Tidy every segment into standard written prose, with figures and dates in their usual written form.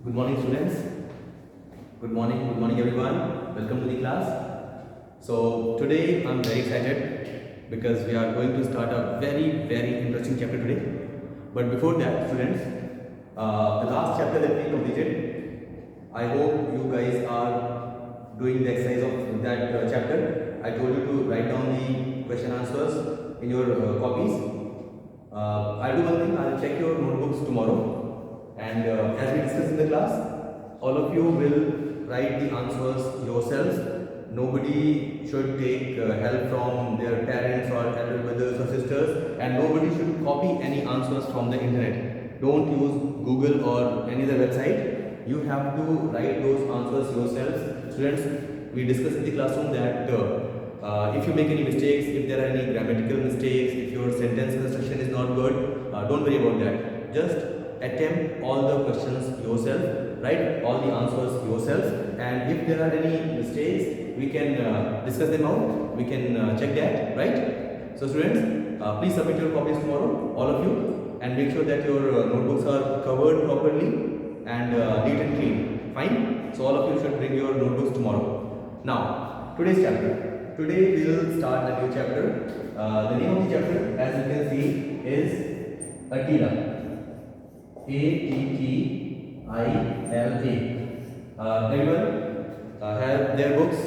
Good morning, students. Good morning, everyone. Welcome to the class. So today I'm very excited because we are going to start a very interesting chapter today. But before that, students, the last chapter that we completed, I hope you guys are doing the exercise of that chapter. I told you to write down the question answers in your copies. I'll do one thing. I'll check your notebooks tomorrow. And as we discussed in the class, all of you will write the answers yourselves. Nobody should take help from their parents or elder brothers or sisters, and nobody should copy any answers from the internet. Don't use Google or any other website. You have to write those answers yourselves. Students, we discussed in the classroom that if you make any mistakes, if there are any grammatical mistakes, if your sentence construction is not good, don't worry about that. Just attempt all the questions yourself, write all the answers yourself, and if there are any mistakes, we can discuss them out, we can check that, right? So students, please submit your copies tomorrow, all of you, and make sure that your notebooks are covered properly and neat and clean. Fine? So all of you should bring your notebooks tomorrow. Now, today's chapter. Today we will start a new chapter. The name of the chapter, as you can see, is Attila. Attila. Everyone have their books?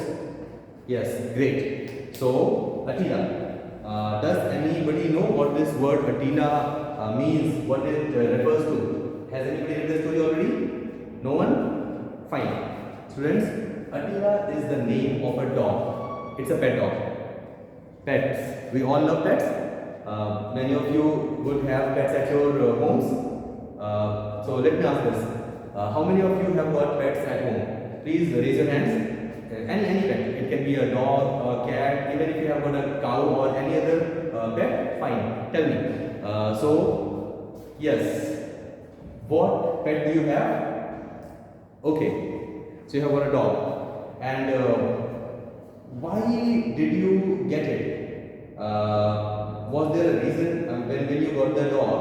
Yes, great. So, Attila. Does anybody know what this word Attila means? What it refers to? Has anybody read the story already? No one? Fine. Students, Attila is the name of a dog. It's a pet dog. Pets. We all love pets. Many of you would have pets at your homes. So let me ask this. How many of you have got pets at home? Please raise your hands. Any pet. It can be a dog, a cat, even if you have got a cow or any other pet, fine. Tell me. So, yes. What pet do you have? Okay. So you have got a dog. And why did you get it? Was there a reason when you got the dog?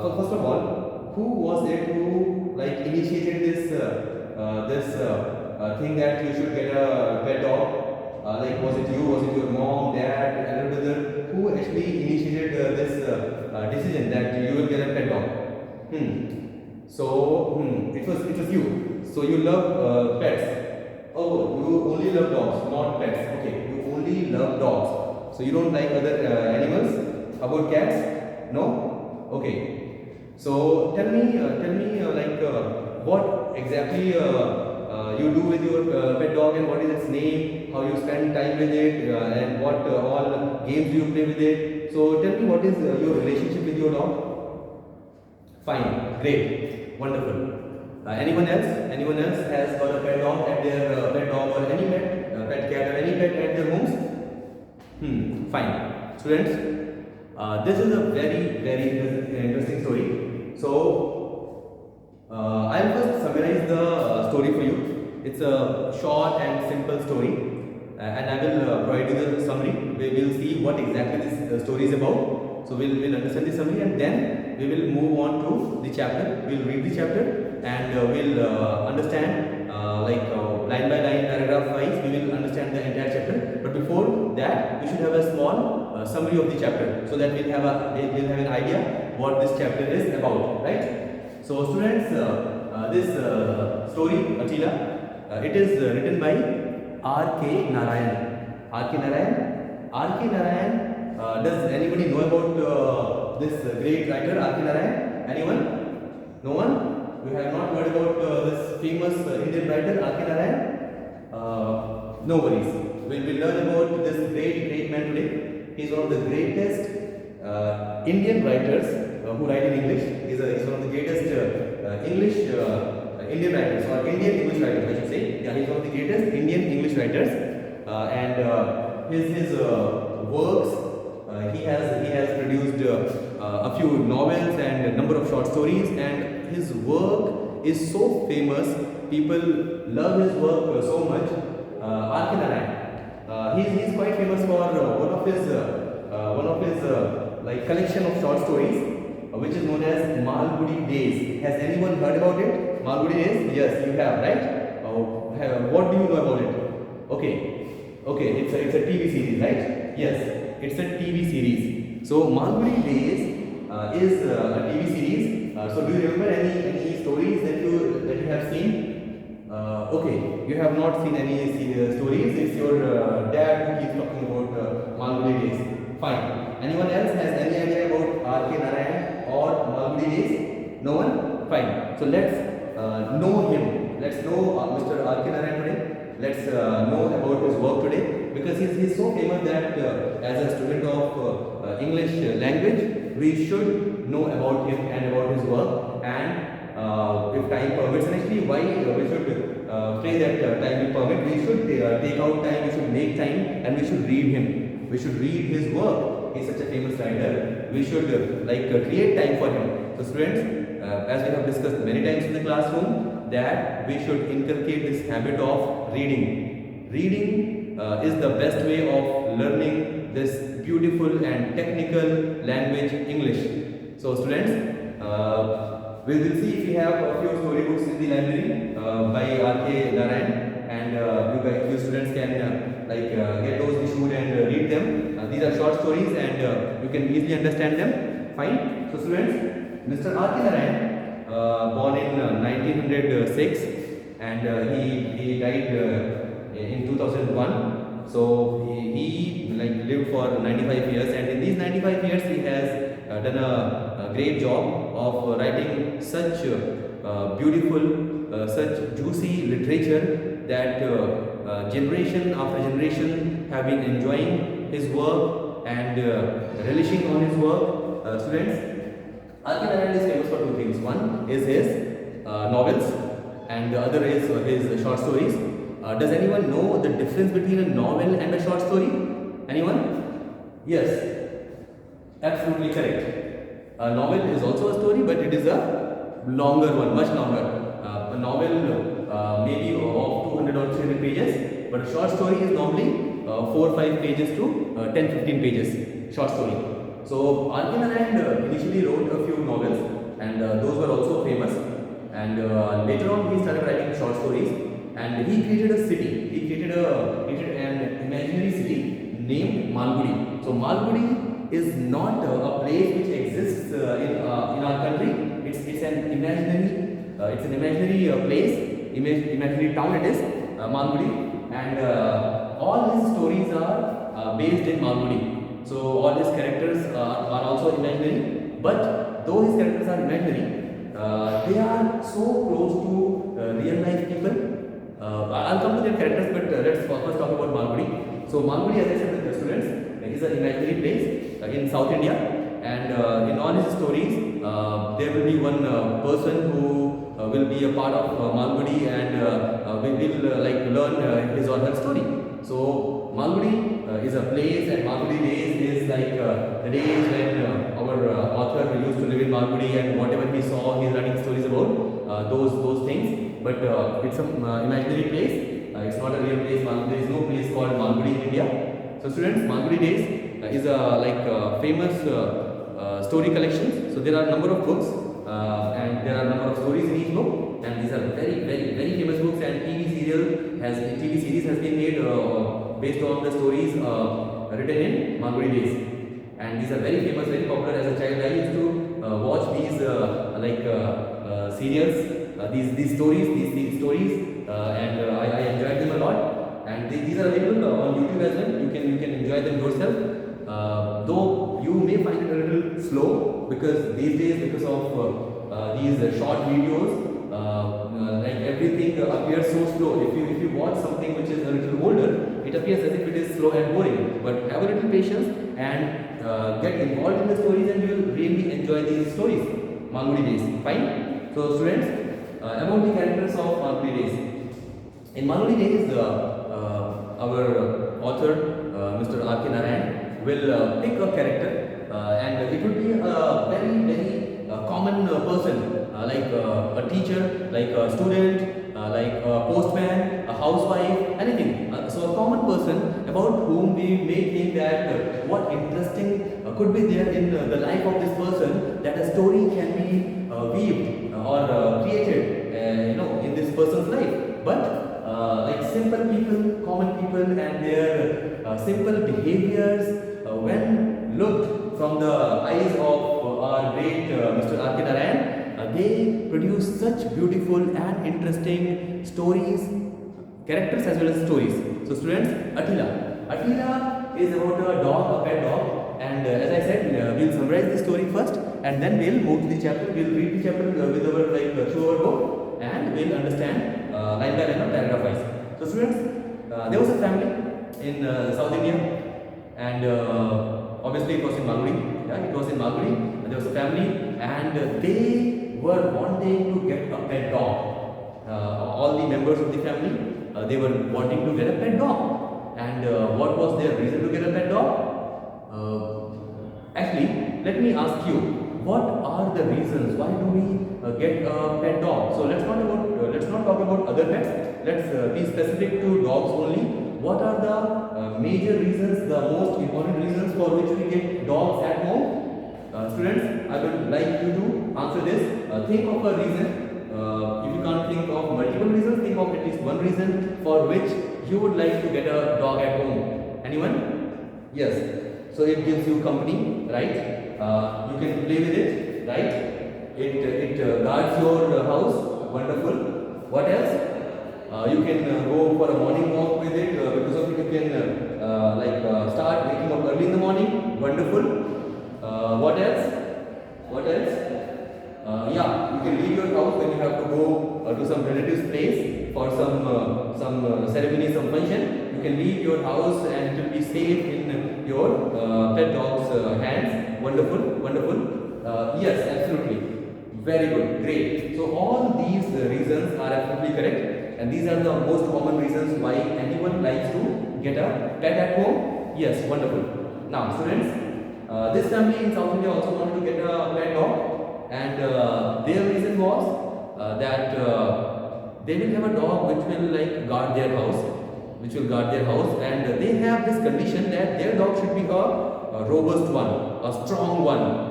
So first of all, who was it who initiated this thing that you should get a pet dog? Was it you? Was it your mom, dad, elder brother? Who actually initiated this decision that you will get a pet dog? So it was you. So you love pets. Oh, you only love dogs, not pets. Okay, you only love dogs. So you don't like other animals? How about cats? No? Okay. So tell me, what exactly you do with your pet dog, and what is its name, how you spend time with it, and what all games do you play with it. So tell me, what is your relationship with your dog? Fine, great, wonderful. Anyone else? Anyone else has got a pet dog at their pet dog or any pet cat or any pet at their homes? Fine. Students, this is a very interesting story. So, I'll first summarize the story for you. It's a short and simple story, and I will provide you the summary. We will see what exactly this story is about. So, we'll understand the summary, and then we will move on to the chapter. We'll read the chapter, and we'll understand line by line, paragraph wise. We will understand the entire chapter. But before that, we should have a small summary of the chapter, so that we'll have an idea what this chapter is about, right? So students, this story, Attila, it is written by R.K. Narayan. R.K. Narayan? R.K. Narayan, does anybody know about this great writer, R.K. Narayan? Anyone? No one? You have not heard about this famous Indian writer, R.K. Narayan? No worries. We will learn about this great man today. He is one of the greatest Indian writers who write in English. He's one of the greatest Indian writers, or Indian English writers, I should say. Yeah, he's one of the greatest Indian English writers, and his works. He has produced a few novels and a number of short stories, and his work is so famous. People love his work so much. R.K. Narayan. He's quite famous for one of his collection of short stories, which is known as Malgudi Days. Has anyone heard about it? Malgudi days? Yes, you have, right? What do you know about it? Okay, okay, it's a TV series, right? Yes, it's a TV series. So Malgudi days is a TV series. So do you remember any stories that you have seen? Okay, you have not seen any stories. It's your dad who keeps talking about Malgudi days. Fine. Anyone else has any idea about R.K. Narayan or Malgudi days? No one? Fine. So let's know him. Let's know Mr. R.K. Narayan today. Let's know about his work today, because he's so famous that as a student of English language, we should know about him and about his work, and if time permits, and actually why we should say that time will permit, we should take out time, we should make time, and we should read him. We should read his work. He's such a famous writer. We should create time for him. So students, as we have discussed many times in the classroom, that we should inculcate this habit of reading. Reading is the best way of learning this beautiful and technical language English. So students, we will see if we have a few storybooks in the library by R.K. Narayan, and you students can get those issued and read them. These are short stories, and you can easily understand them. Fine. So students, Mr. R.K. Narayan, born in 1906, and he died in 2001. So he lived for 95 years, and in these 95 years he has done a great job of writing such beautiful, such juicy literature that generation after generation have been enjoying his work and relishing on his work. Students, R.K. Narayan is famous for two things. One is his novels, and the other is his short stories. Does anyone know the difference between a novel and a short story? Anyone? Yes. Absolutely correct. A novel is also a story, but it is a longer one, much longer. A novel maybe of 200 or 300 pages, but a short story is normally 4 or 5 pages to 10-15 pages. Short story. So R.K. Narayan initially wrote a few novels, and those were also famous. And later on, he started writing short stories, and he created a city. He created an imaginary city named Malgudi. So Malgudi is not a place which exists in our country. It's an imaginary place, imaginary town. It is Malgudi, and all his stories are based in Malgudi. So all his characters are also imaginary. But though his characters are imaginary, they are so close to real life people. I'll come to their characters, but let's first talk about Malgudi. So Malgudi, as I said to the students, is an imaginary place in South India, and in all his stories, there will be one person who will be a part of Malgudi, and we will learn his or her story. So Malgudi is a place, and Malgudi days is like the days when our author used to live in Malgudi, and whatever he saw, he's writing stories about those things. But it's an imaginary place. It's not a real place. There is no place called Malgudi in India. So students, Malgudi days is a famous story collection. So there are a number of books, and there are a number of stories in each book, and these are very famous books. And TV series has been made based on the stories written in Malgudi days. And these are very famous, very popular. As a child, I used to watch these serials, these stories, and I enjoyed them a lot. And these are available on YouTube as well. You can enjoy them yourself. Though you may find it a little slow, because these days, because of these short videos, everything appears so slow. If you watch something which is a little older, it appears as if it is slow and boring. But have a little patience and get involved in the stories, and you will really enjoy these stories. Malgudi days. Fine. So students, about the characters of Malgudi days. In Malgudi days, our author, Mr. R.K. Narayan, will pick a character, and it would be a very common person, like a teacher, like a student, like a postman, a housewife, anything. So a common person about whom we may think that what interesting could be there in the life of this person, that a story can be weaved or created and their simple behaviors, when looked from the eyes of our great Mr. R.K. Narayan, they produce such beautiful and interesting stories, characters as well as stories. So students, Attila. Attila is about a dog, a pet dog, and as I said, we'll summarize the story first, and then we'll move to the chapter. We'll read the chapter with our through our book, and we'll understand line by line or paragraph wise. So students, there was a family in South India, and obviously it was in Malgudi. Yeah, it was in Malgudi. There was a family, and they were wanting to get a pet dog. All the members of the family, they were wanting to get a pet dog. And what was their reason to get a pet dog? Actually, let me ask you, what are the reasons why do we get a pet dog? So let's not talk about other pets. Let's be specific to dogs only. What are the major reasons, the most important reasons for which we get dogs at home? Students, I would like you to answer this. Think of a reason. If you can't think of multiple reasons, think of at least one reason for which you would like to get a dog at home. Anyone? Yes. So it gives you company, right? You can play with it, right? It guards your house. Wonderful. What else? You can go for a morning walk with it. Because of it, you can start waking up early in the morning. Wonderful. What else? What else? Yeah, you can leave your house when you have to go to some relative's place for some ceremony, some function. You can leave your house and it will be safe in your pet dog's hands. Wonderful, wonderful. Yes, absolutely. Very good, great. So all these reasons are absolutely correct, and these are the most common reasons why anyone likes to get a pet at home. Yes, wonderful. Now, students, this family in South India also wanted to get a pet dog. And their reason was that they will have a dog which will guard their house, and they have this condition that their dog should be a robust one, a strong one,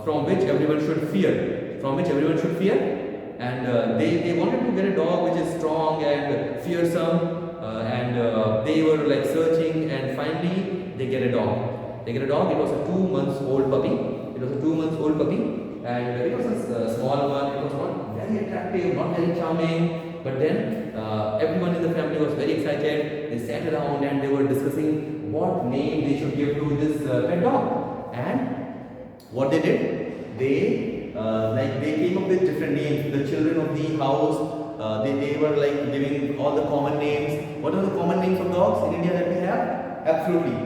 from which everyone should fear. And they wanted to get a dog which is strong and fearsome, and they were searching, and finally they get a dog. It was a 2 months old puppy. And it was a small one. It was not very attractive, not very charming, but then everyone in the family was very excited. They sat around and they were discussing what name they should give to this pet dog. And what they did, they came up with different names. The children of the house, they were giving all the common names. What are the common names of dogs in India that we have? Absolutely.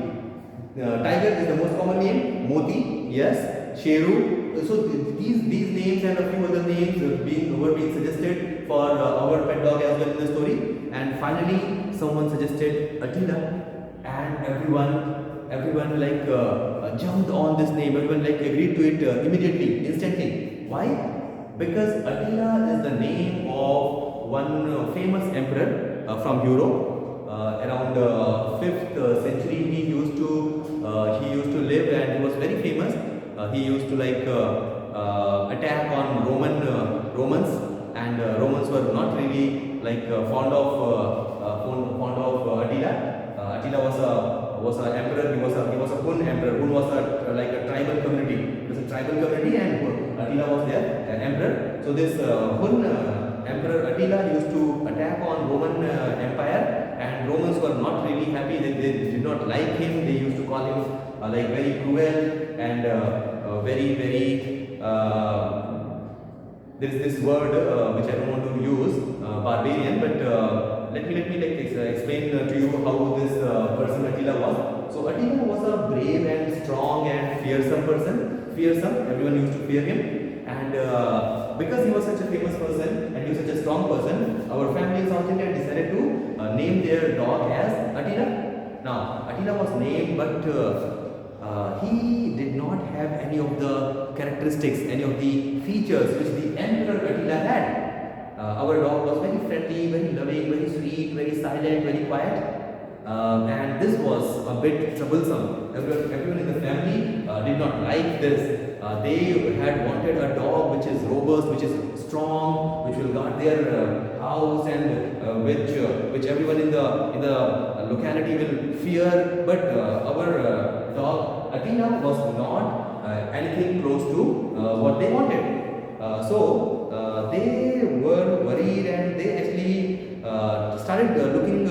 Tiger is the most common name. Moti, yes. Sheru. So these names and a few other names were being suggested for our pet dog as well in the story. And finally, someone suggested Attila, and everyone jumped on this name. Everyone agreed to it immediately, instantly. Why? Because Attila is the name of one famous emperor from Europe. Around 5th century, he used to live, and he was very famous. He used to attack on Romans, and Romans were not really fond of Attila. Attila was an emperor. He was a Hun emperor. Hun was a tribal community. It was a tribal community, and Attila was their emperor. So this Hun emperor Attila used to attack on Roman Empire, and Romans were not really happy. They did not like him. They used to call him very cruel and very there is this word which I don't want to use, barbarian, but let me explain to you how this person Attila was. So Attila was a brave and strong and fearsome person. Everyone used to fear him, and because he was such a famous person and he was such a strong person, our family in South India decided to name their dog as Attila. Now Attila was named, but he did not have any of the characteristics, any of the features which the Emperor Attila had. Our dog was very friendly, very loving, very sweet, very silent, very quiet. And this was a bit troublesome. Everyone in the family did not like this. They had wanted a dog which is robust, which is strong, which will guard their house, and which everyone in the locality will fear. But our dog Attila was not anything close to what they wanted. They were worried, and they actually started looking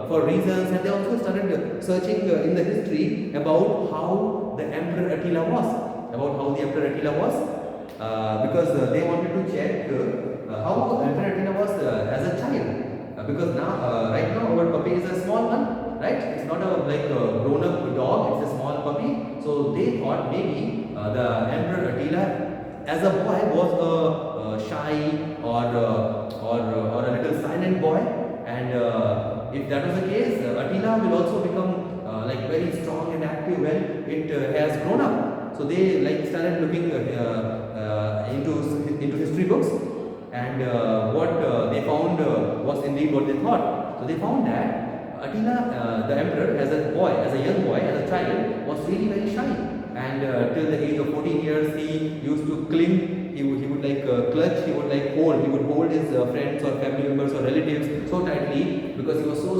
for reasons, and they also started searching in the history about how the Emperor Attila was, because they wanted to check how Emperor Attila was as a child. Because now, right now, our puppy is a small one, right? It's not a grown-up dog; it's a small puppy. So they thought maybe the Emperor Attila as a boy was a shy or a little silent boy, and if that was the case, Attila will also become very strong and active when it has grown up. So they started looking into history books, and what they found was indeed what they thought. So they found that Attila, the emperor, as a young boy, as a child, was really very shy. And till the age of 14 years, he used to cling. He would clutch. He would hold. He would hold his friends or family members or relatives so tightly, because he was so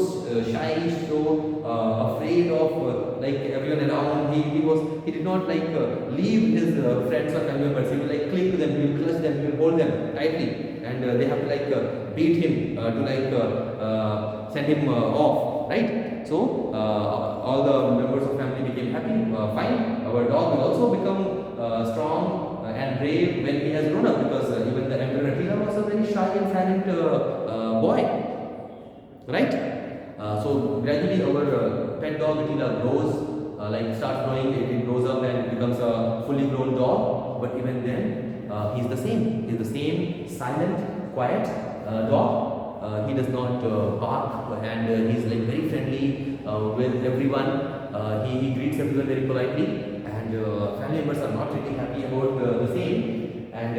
shy, so afraid of everyone around. He did not leave his friends or family members. He will cling to them. He will clutch them. He will hold them tightly, and they have to beat him to send him off. Right. So all the members of family became happy. Fine. Our dog will also become strong and brave when he has grown up, because even the Emperor Attila was a very shy and silent boy. Right? So gradually our pet dog Attila grows, starts growing, it grows up and becomes a fully grown dog. But even then, he's the same. He's the same silent, quiet dog. He does not bark, and he's very friendly with everyone. He greets everyone very politely, and family members are not really happy about the same. And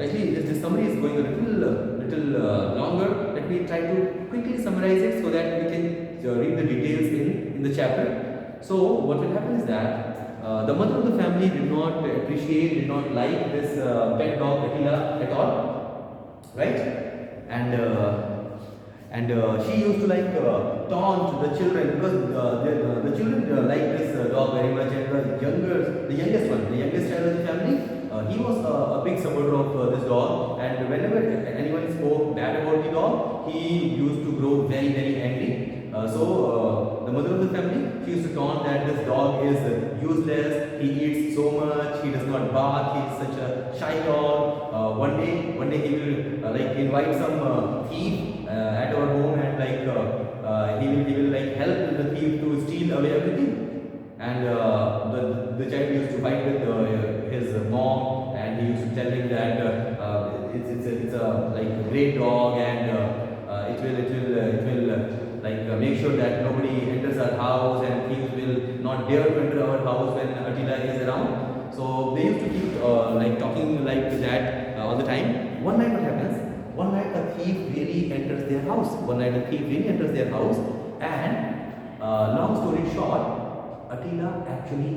actually, this summary is going a little longer. Let me try to quickly summarize it so that we can read the details in the chapter. So what will happen is that the mother of the family did not appreciate, did not like this pet dog Attila at all, right? And she used to taunt the children, because the children liked this dog very much, and the youngest child of the family, he was a big supporter of this dog, and whenever anyone spoke bad about the dog, he used to grow very, very angry. So the mother of the family, she used to taunt that this dog is useless, he eats so much, he does not bark, he is such a shy dog. One day he will invite some thief at our home, and he will help the thief to steal away everything. And the child used to fight with his mom, and he used to tell him that it's a great dog, and it will make sure that nobody enters our house, and thieves will not dare to enter our house when Attila is around. So they used to keep talking like that all the time. One night what happens? One night a thief really enters their house. And long story short, Attila actually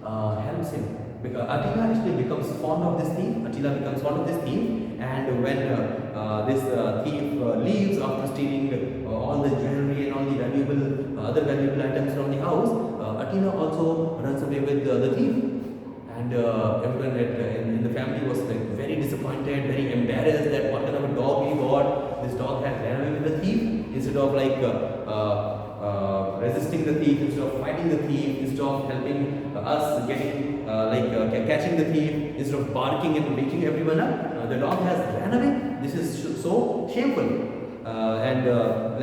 helps him. Because Attila actually becomes fond of this thief. And when this thief leaves after stealing all the jewelry and all the other valuable items from the house, Attila also runs away with the thief. And everyone in the family was very disappointed, very embarrassed that what kind of a dog we got. This dog had ran away with the thief instead of resisting the thief, instead of fighting the thief, instead of helping us getting catching the thief, instead of barking and waking everyone up. The dog has ran away. This is so shameful. Everyone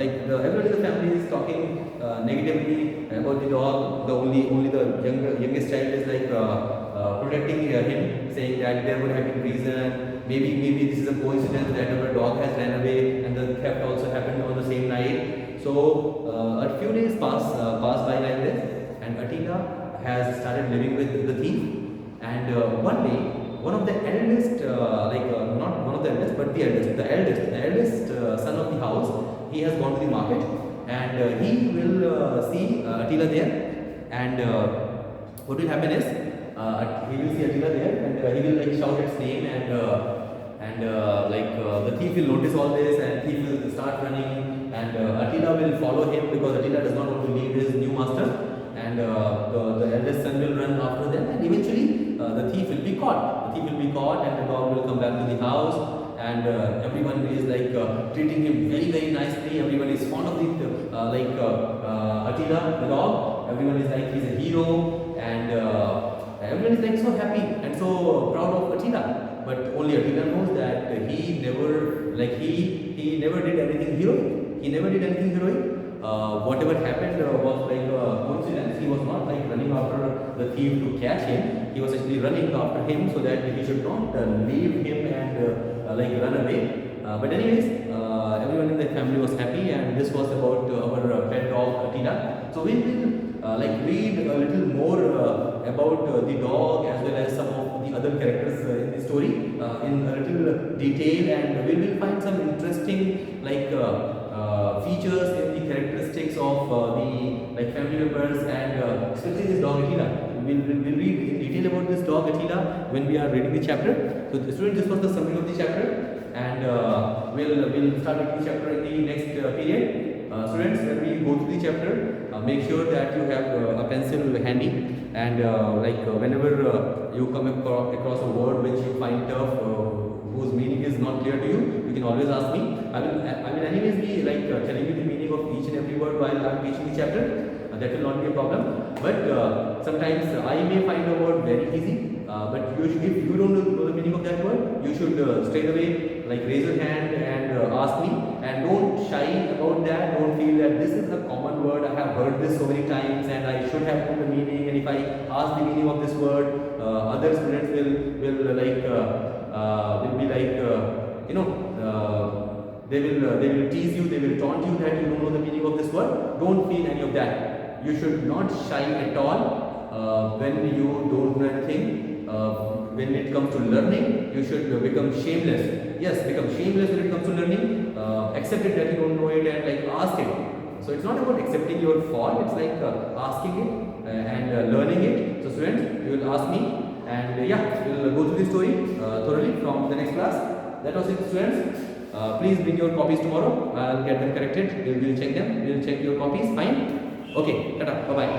in the family is talking negatively about the dog. Only the youngest child is protecting him, saying that there would have been reason. Maybe this is a coincidence that our dog has ran away, and the theft also happened on the same night. So a few days pass by like this, and Attila has started living with the thief. And one day, one of the eldest, not one of the eldest, but the eldest son of the house, he has gone to the market, and he will see Attila there. And what will happen is, he will see Attila there, and he will shout its name, and the thief will notice all this, and thief will start running and Attila will follow him because Attila does not want to leave his new master, and the eldest son will run after them, and eventually the thief will be caught. The thief will be caught, and the dog will come back to the house, and everyone is like treating him very nicely. Everyone is fond of the Attila, the dog. Everyone is like he's a hero, and everyone is like so happy and so proud of Attila. But only Attila knows that he never did anything heroic. He never did anything heroic. Whatever happened was like a coincidence. He was not like running after the thief to catch him. He was actually running after him so that he should not leave him and like run away. But anyways, everyone in the family was happy, and this was about our pet dog Attila. So we will read a little more about the dog as well as some of the other characters in the story in a little detail, and we will find some interesting features in the characteristics of the family members, and especially this dog Attila. We'll read in detail about this dog Attila when we are reading the chapter. So students, this was the summary of the chapter, and we'll start with the chapter in the next period. Students, when we go to the chapter, make sure that you have a pencil handy, and whenever you come across a word which you find tough, whose meaning is not clear to you, you can always ask me. I will anyways be telling you the meaning of each and every word while I am teaching the chapter. That will not be a problem. But sometimes I may find a word very easy. But if you don't know the meaning of that word, you should straight away raise your hand and ask me, and don't shy about that. Don't feel that this is a common word, I have heard this so many times and I should have known the meaning, and if I ask the meaning of this word, other students will be they will tease you, they will taunt you that you don't know the meaning of this word. Don't feel any of that. You should not shy at all when you don't know anything. When it comes to learning, you should become shameless. Yes, become shameless when it comes to learning. Accept it that you don't know it, and ask it. So it's not about accepting your fault, it's asking it and learning it. So students, you will ask me, and we'll go through the story thoroughly from the next class. That was it, students. Please bring your copies tomorrow. I'll get them corrected. We'll check them. We'll check your copies. Fine. Okay. Tata. Bye bye.